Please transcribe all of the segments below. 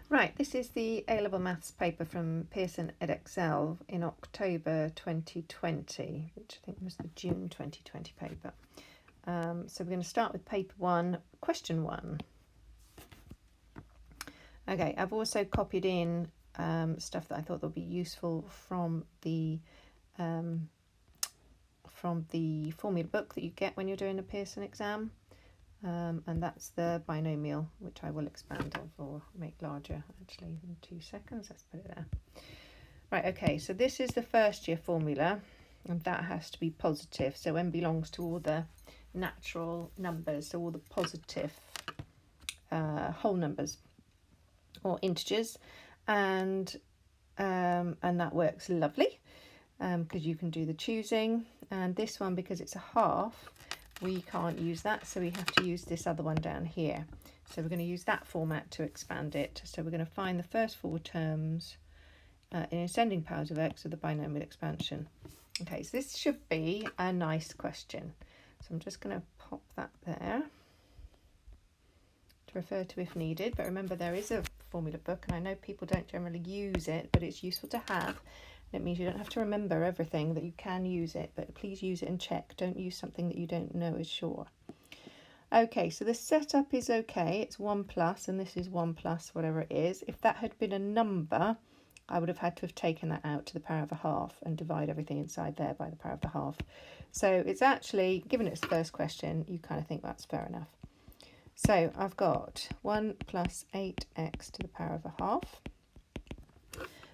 Right, this is the A-level maths paper from Pearson Edexcel in October 2020, which I think was the June 2020 paper. So we're going to start with paper 1, question 1. Okay, I've also copied in stuff that I thought would be useful from the formula book that you get when you're doing a Pearson exam. And that's the binomial, which I will expand or make larger actually in 2 seconds. Let's put it there. Right, okay, so this is the first year formula, and that has to be positive. So n belongs to all the natural numbers, so all the positive whole numbers or integers, and that works lovely because you can do the choosing. And this one, because it's a half, we can't use that, so we have to use this other one down here. So we're going to use that format to expand it. So we're going to find the first 4 terms in ascending powers of x with the binomial expansion. Okay, so this should be a nice question. So I'm just going to pop that there to refer to if needed. But remember, there is a formula book, and I know people don't generally use it, but it's useful to have. It means you don't have to remember everything, that you can use it, but please use it and check. Don't use something that you don't know is sure. Okay, so the setup is okay. It's 1 plus, and this is 1 plus whatever it is. If that had been a number, I would have had to have taken that out to the power of a half and divide everything inside there by the power of the half. So it's actually, given it's the first question, you kind of think that's fair enough. So I've got 1 plus 8x to the power of a half.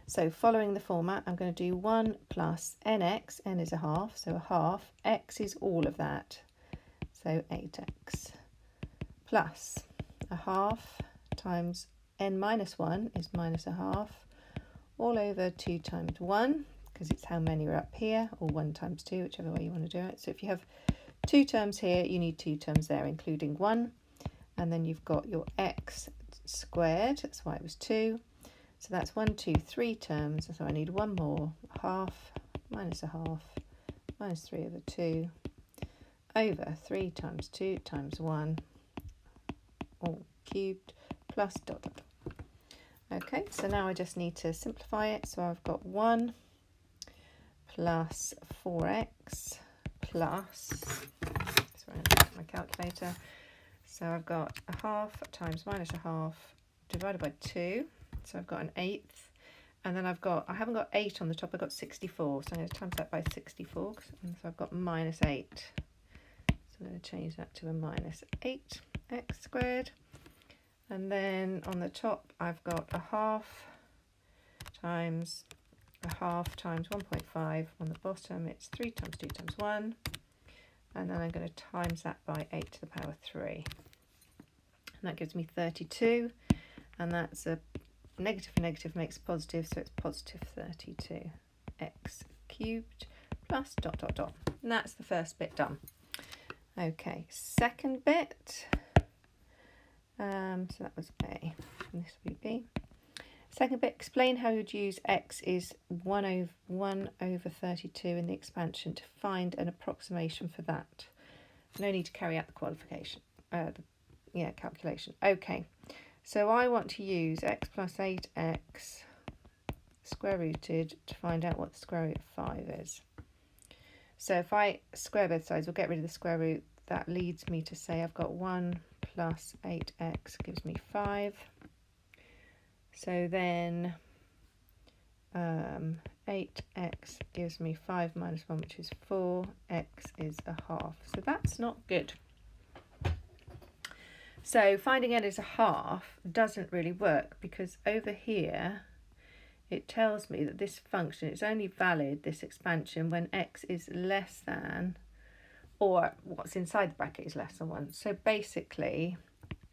So following the format, I'm going to do 1 plus nx, n is a half, so a half, x is all of that, so 8x, plus a half times n minus 1 is minus a half, all over 2 times 1, because it's how many are up here, or 1 times 2, whichever way you want to do it. So if you have 2 terms here, you need 2 terms there, including 1, and then you've got your x squared, that's why it was 2. So that's 1, 2, 3 terms, so I need one more, a half, minus a half, minus 3 over 2, over 3 times 2 times 1, all cubed, plus dot dot dot. Okay, so now I just need to simplify it. So I've got 1 plus 4x plus, sorry, I'm looking at my calculator. So I've got a half times minus a half divided by 2. So I've got an 1/8, and then I haven't got 8 on the top, I've got 64, so I'm going to times that by 64, and so I've got minus 8. So I'm going to change that to a minus 8x squared, and then on the top I've got a half times 1.5, on the bottom it's 3 times 2 times 1, and then I'm going to times that by 8 to the power 3, and that gives me 32, and that's a negative and negative makes positive, so it's positive 32 x cubed plus dot dot dot. And that's the first bit done. Okay, second bit. So that was A, and this will be B. Second bit, explain how you'd use x is 1 over 32 in the expansion to find an approximation for that. No need to carry out the qualification, calculation. Okay. So I want to use x plus 8x square rooted to find out what the square root of 5 is. So if I square both sides, we'll get rid of the square root. That leads me to say I've got 1 plus 8x gives me 5. So then 8x gives me 5 minus 1, which is 4. X is a half. So that's not good. So finding n is a half doesn't really work, because over here it tells me that this function is only valid, this expansion, when x is less than, or what's inside the bracket is less than 1. So basically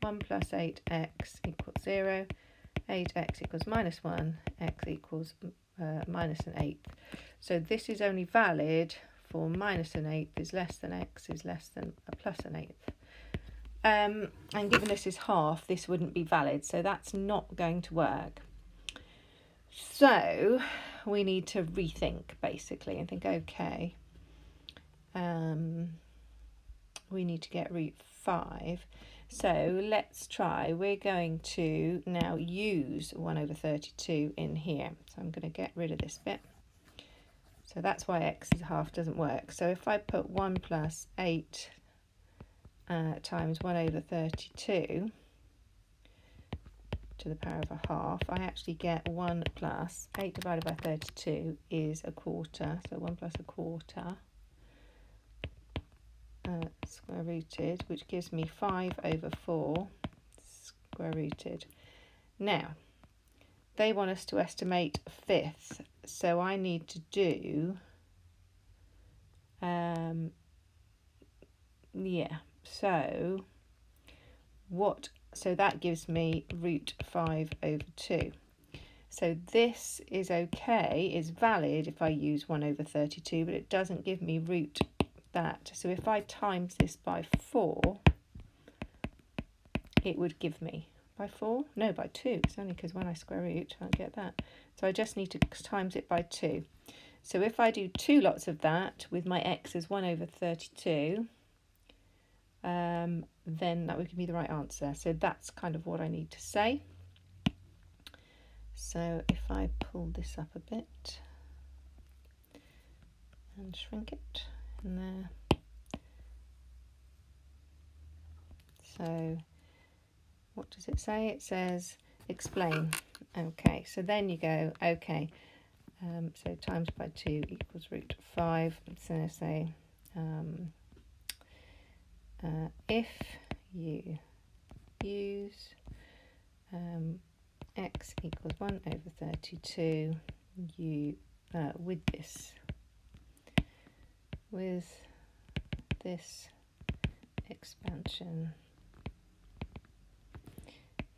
1 plus 8x equals 0, 8x equals minus 1, x equals minus an eighth. So this is only valid for minus an eighth is less than x is less than a plus an eighth. And given this is half, this wouldn't be valid, so that's not going to work. So we need to rethink basically and think, okay, we need to get root 5. So let's try. We're going to now use 1 over 32 in here. So I'm going to get rid of this bit. So that's why x is half doesn't work. So if I put 1 plus 8 times 1 over 32 to the power of a half, I actually get 1 plus 8 divided by 32 is a quarter. So 1 plus a quarter square rooted, which gives me 5 over 4 square rooted. Now, they want us to estimate a fifth, so I need to do, so that gives me root 5 over 2. So this is okay, is valid if I use 1 over 32, but it doesn't give me root that. So if I times this by 4, it would give me, by 4? No, by 2. It's only because when I square root, I don't get that. So I just need to times it by 2. So if I do 2 lots of that with my x as 1 over 32, then that would give me the right answer. So that's kind of what I need to say. So if I pull this up a bit and shrink it in there. So what does it say? It says explain. Okay, so then you go, okay, so times by 2 equals root 5. So say if you use x equals 1 over 32, you with this expansion,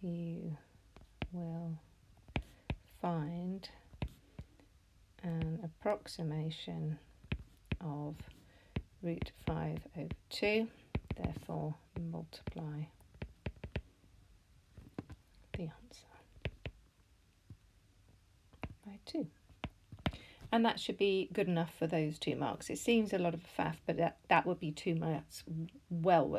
you will find an approximation of root 5 over 2, therefore multiply the answer by 2. And that should be good enough for those 2 marks. It seems a lot of a faff, but that would be 2 marks well worth